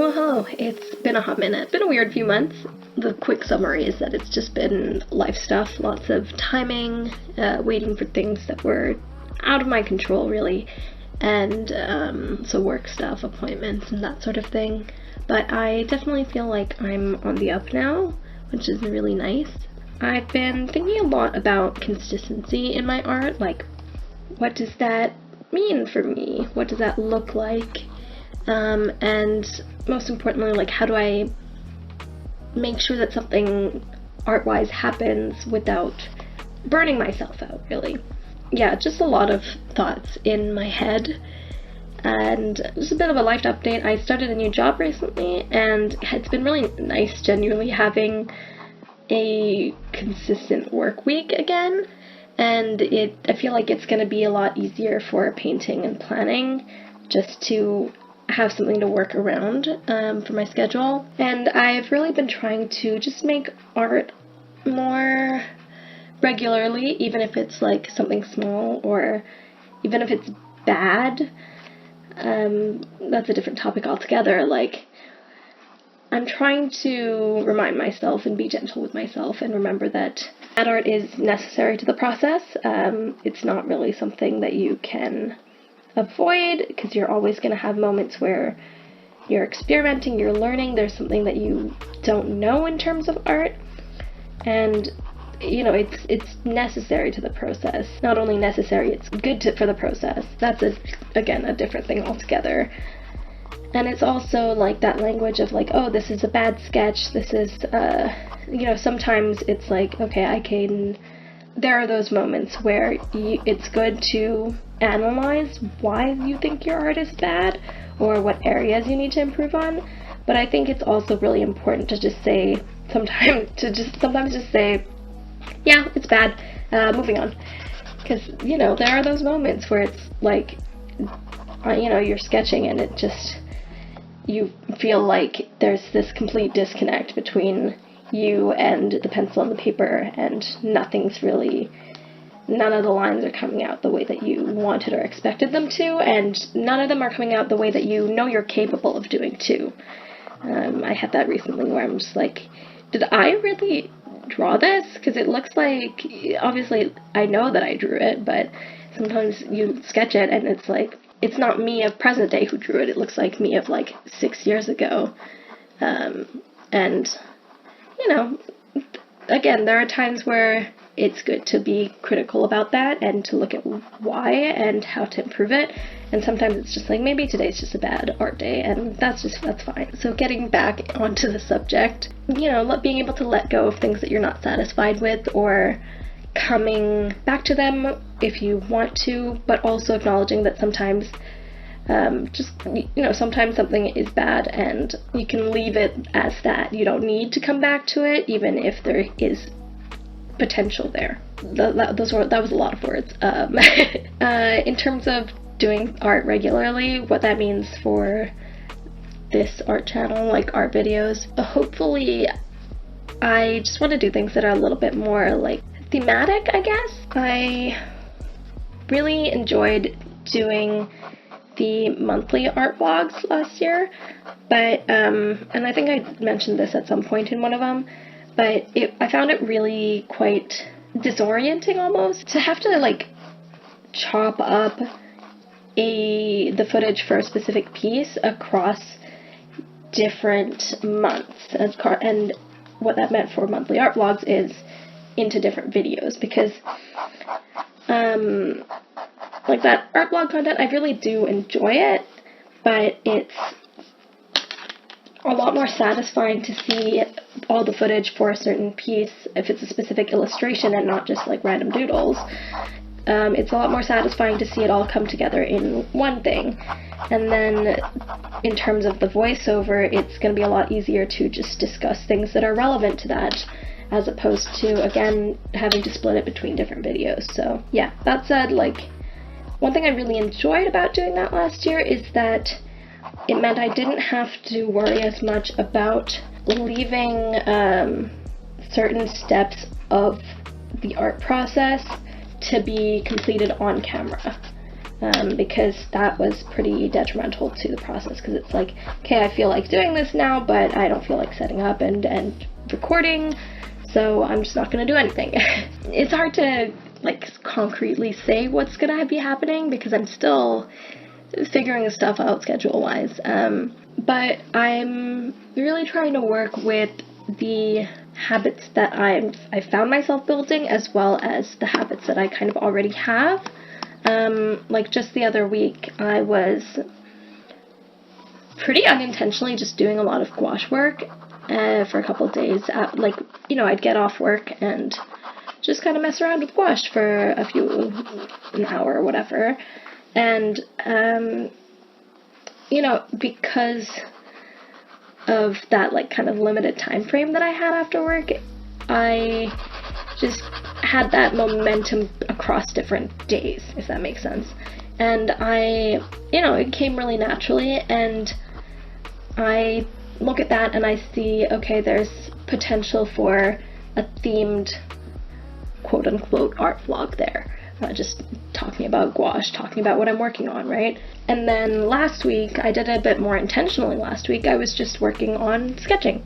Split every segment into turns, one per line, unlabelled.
Well, hello. It's been a hot minute. It's been a weird few months. The quick summary is that it's just been life stuff, lots of timing, waiting for things that were out of my control, really, and so work stuff, appointments, and that sort of thing. But I definitely feel like I'm on the up now, which is really nice. I've been thinking a lot about consistency in my art, like, what does that mean for me? What does that look like? And most importantly, like, how do I make sure that something art-wise happens without burning myself out, really? Yeah, just a lot of thoughts in my head, and just a bit of a life update. I started a new job recently, and it's been really nice genuinely having a consistent work week again, and I feel like it's going to be a lot easier for painting and planning, just to have something to work around for my schedule. And I've really been trying to just make art more regularly, even if it's like something small or even if it's bad. That's a different topic altogether. Like, I'm trying to remind myself and be gentle with myself and remember that art is necessary to the process. It's not really something that you can avoid, because you're always going to have moments where you're experimenting, you're learning, there's something that you don't know in terms of art, and you know, it's necessary to the process. Not only necessary, it's good for the process. That's again a different thing altogether. And it's also like that language of like, oh, this is a bad sketch, this is you know, sometimes it's like, okay, there are those moments where it's good to analyze why you think your art is bad or what areas you need to improve on. But I think it's also really important to just say, sometimes just say, yeah, it's bad, moving on. Because, you know, there are those moments where it's like, you know, you're sketching and it just, you feel like there's this complete disconnect between you and the pencil and the paper, and none of the lines are coming out the way that you wanted or expected them to, and none of them are coming out the way that you know you're capable of doing too. I had that recently where I'm just like, did I really draw this? Because it looks like, obviously I know that I drew it, but sometimes you sketch it and it's like, it's not me of present day who drew it, it looks like me of like 6 years ago. And you know, again, there are times where it's good to be critical about that and to look at why and how to improve it. And sometimes it's just like, maybe today's just a bad art day, and that's fine. So getting back onto the subject, you know, being able to let go of things that you're not satisfied with, or coming back to them if you want to, but also acknowledging that sometimes sometimes something is bad and you can leave it as that. You don't need to come back to it, even if there is potential there. That was a lot of words. In terms of doing art regularly, what that means for this art channel, like art videos, hopefully I just want to do things that are a little bit more like thematic, I guess. I really enjoyed doing the monthly art vlogs last year, but and I think I mentioned this at some point in one of them, but I found it really quite disorienting almost to have to like chop up the footage for a specific piece across different months, and what that meant for monthly art vlogs is into different videos, because like that art blog content, I really do enjoy it, but it's a lot more satisfying to see all the footage for a certain piece if it's a specific illustration and not just like random doodles. It's a lot more satisfying to see it all come together in one thing. And then in terms of the voiceover, it's going to be a lot easier to just discuss things that are relevant to that, as opposed to, again, having to split it between different videos. So yeah, that said, like, one thing I really enjoyed about doing that last year is that it meant I didn't have to worry as much about leaving certain steps of the art process to be completed on camera. because that was pretty detrimental to the process, because it's like, okay, I feel like doing this now, but I don't feel like setting up and recording, so I'm just not going to do anything. It's hard to like concretely say what's going to be happening because I'm still figuring stuff out schedule-wise, but I'm really trying to work with the habits that I found myself building, as well as the habits that I kind of already have. Like just the other week, I was pretty unintentionally just doing a lot of gouache work for a couple of days. Like, you know, I'd get off work and just kind of mess around with gouache for an hour or whatever. And, you know, because of that, like, kind of limited time frame that I had after work, I just had that momentum across different days, if that makes sense. And you know, it came really naturally, and I look at that and I see, okay, there's potential for a themed quote-unquote art vlog there. Just talking about gouache, talking about what I'm working on, right? And then last week, I did it a bit more intentionally last week. I was just working on sketching.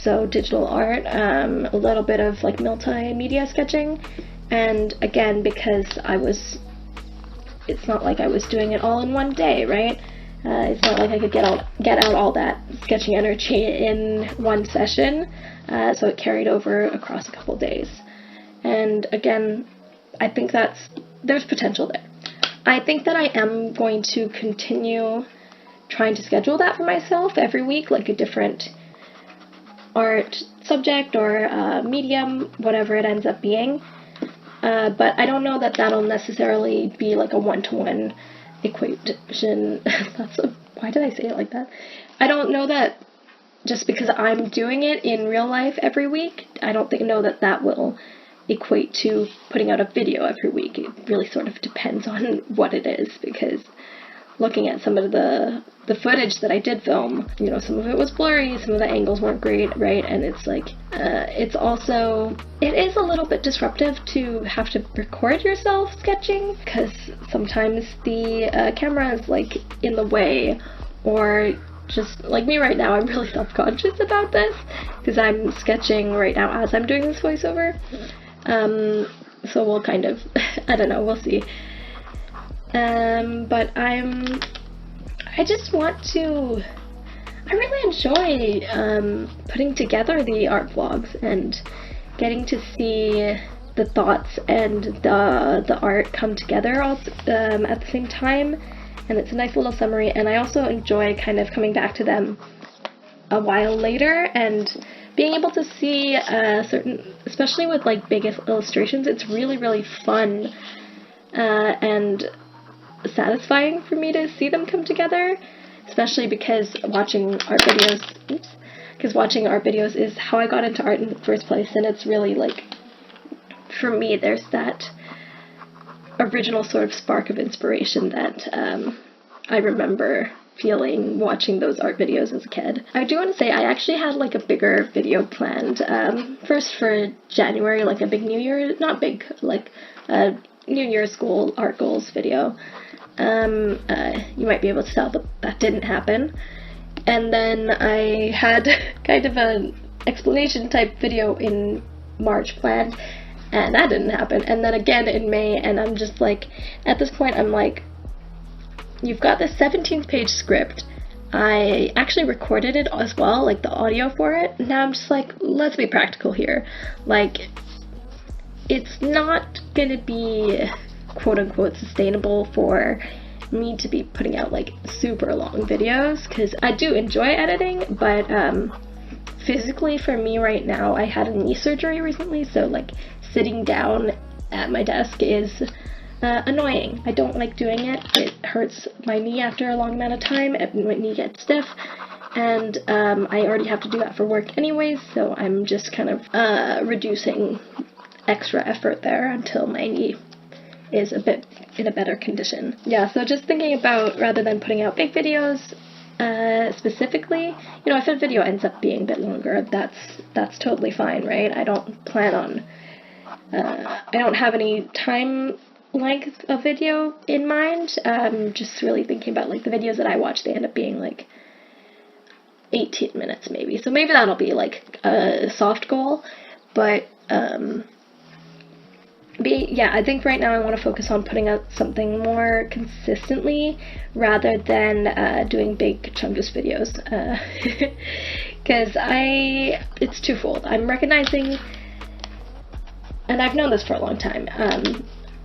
So digital art, a little bit of like multimedia sketching, and again, because it's not like I was doing it all in one day, right? It's not like I could get out all that sketching energy in one session, so it carried over across a couple days. And again, I think there's potential there. I think that I am going to continue trying to schedule that for myself every week, like a different art subject or medium, whatever it ends up being. But I don't know that that'll necessarily be like a one-to-one equation. Why did I say it like that? I don't know that just because I'm doing it in real life every week, I don't know that will equate to putting out a video every week. It really sort of depends on what it is, because looking at some of the footage that I did film, you know, some of it was blurry, some of the angles weren't great, right? And it's like, it is a little bit disruptive to have to record yourself sketching, because sometimes the camera is like in the way, or just like me right now, I'm really self-conscious about this, because I'm sketching right now as I'm doing this voiceover. So we'll kind of, I don't know, we'll see. But I really enjoy putting together the art vlogs and getting to see the thoughts and the art come together all at the same time, and it's a nice little summary. And I also enjoy kind of coming back to them a while later and being able to see especially with like big illustrations, it's really, really fun and satisfying for me to see them come together, especially because watching art videos is how I got into art in the first place. And it's really like, for me, there's that original sort of spark of inspiration that I remember feeling watching those art videos as a kid. I do want to say I actually had like a bigger video planned, first for January, like a big New Year, not big, like a New Year's school art goals video. You might be able to tell, but that didn't happen. And then I had kind of an explanation type video in March planned, and that didn't happen. And then again in May, and I'm just like, at this point I'm like, you've got this 17-page script. I actually recorded it as well, like the audio for it. Now I'm just like, let's be practical here. Like, it's not gonna be quote-unquote sustainable for me to be putting out like super long videos, because I do enjoy editing, but physically for me right now, I had a knee surgery recently, so like sitting down at my desk is annoying. I don't like doing it. It hurts my knee after a long amount of time, and my knee gets stiff, and I already have to do that for work anyways, so I'm just kind of reducing extra effort there until my knee is a bit in a better condition. Yeah, so just thinking about, rather than putting out big videos specifically, you know, if a video ends up being a bit longer, that's totally fine, right? I don't plan on, I don't have any time length of video in mind. Just really thinking about like the videos that I watch, they end up being like 18 minutes maybe. So maybe that'll be like a soft goal. But yeah, I think right now I want to focus on putting out something more consistently rather than doing big chungus videos. Because it's twofold. I'm recognizing, and I've known this for a long time,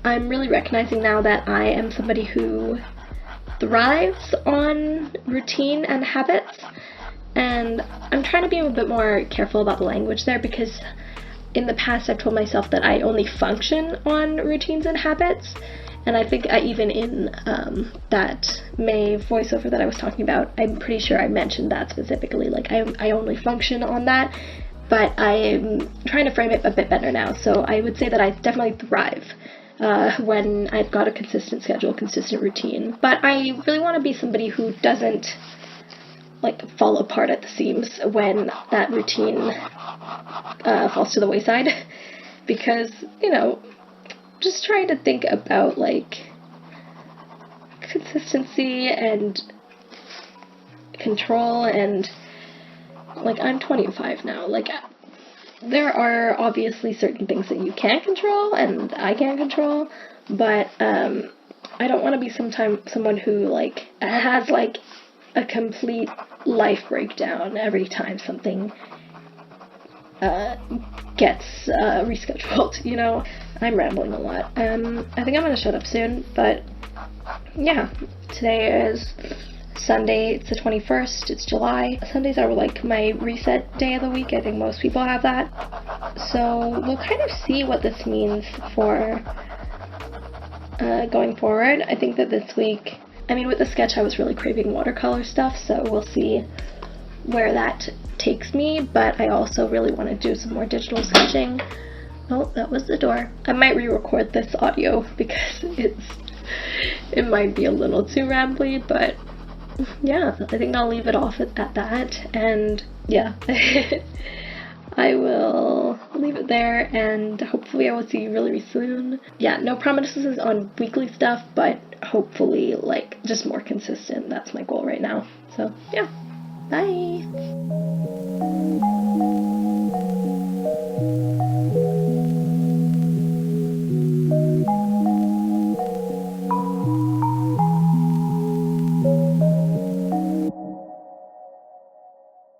I'm really recognizing now that I am somebody who thrives on routine and habits, and I'm trying to be a bit more careful about the language there, because in the past I've told myself that I only function on routines and habits, and I think even in that May voiceover that I was talking about, I'm pretty sure I mentioned that specifically, like I only function on that, but I'm trying to frame it a bit better now, so I would say that I definitely thrive when I've got a consistent schedule, consistent routine, but I really want to be somebody who doesn't like fall apart at the seams when that routine falls to the wayside, because, you know, just trying to think about like consistency and control, and like I'm 25 now, like there are obviously certain things that you can't control and I can't control, but I don't want to be someone who like has like a complete life breakdown every time something gets rescheduled, you know? I'm rambling a lot. I think I'm gonna shut up soon, but yeah, today is Sunday, it's the 21st, it's July. Sundays are like my reset day of the week. I think most people have that. So we'll kind of see what this means for going forward. I think that this week, I mean, with the sketch I was really craving watercolor stuff, so we'll see where that takes me, but I also really want to do some more digital sketching. Oh, that was the door. I might re-record this audio because it might be a little too rambly, but yeah, I think I'll leave it off at that, and yeah, I will leave it there, and hopefully I will see you really soon. Yeah, no promises on weekly stuff, but hopefully, like, just more consistent. That's my goal right now. So, yeah, bye!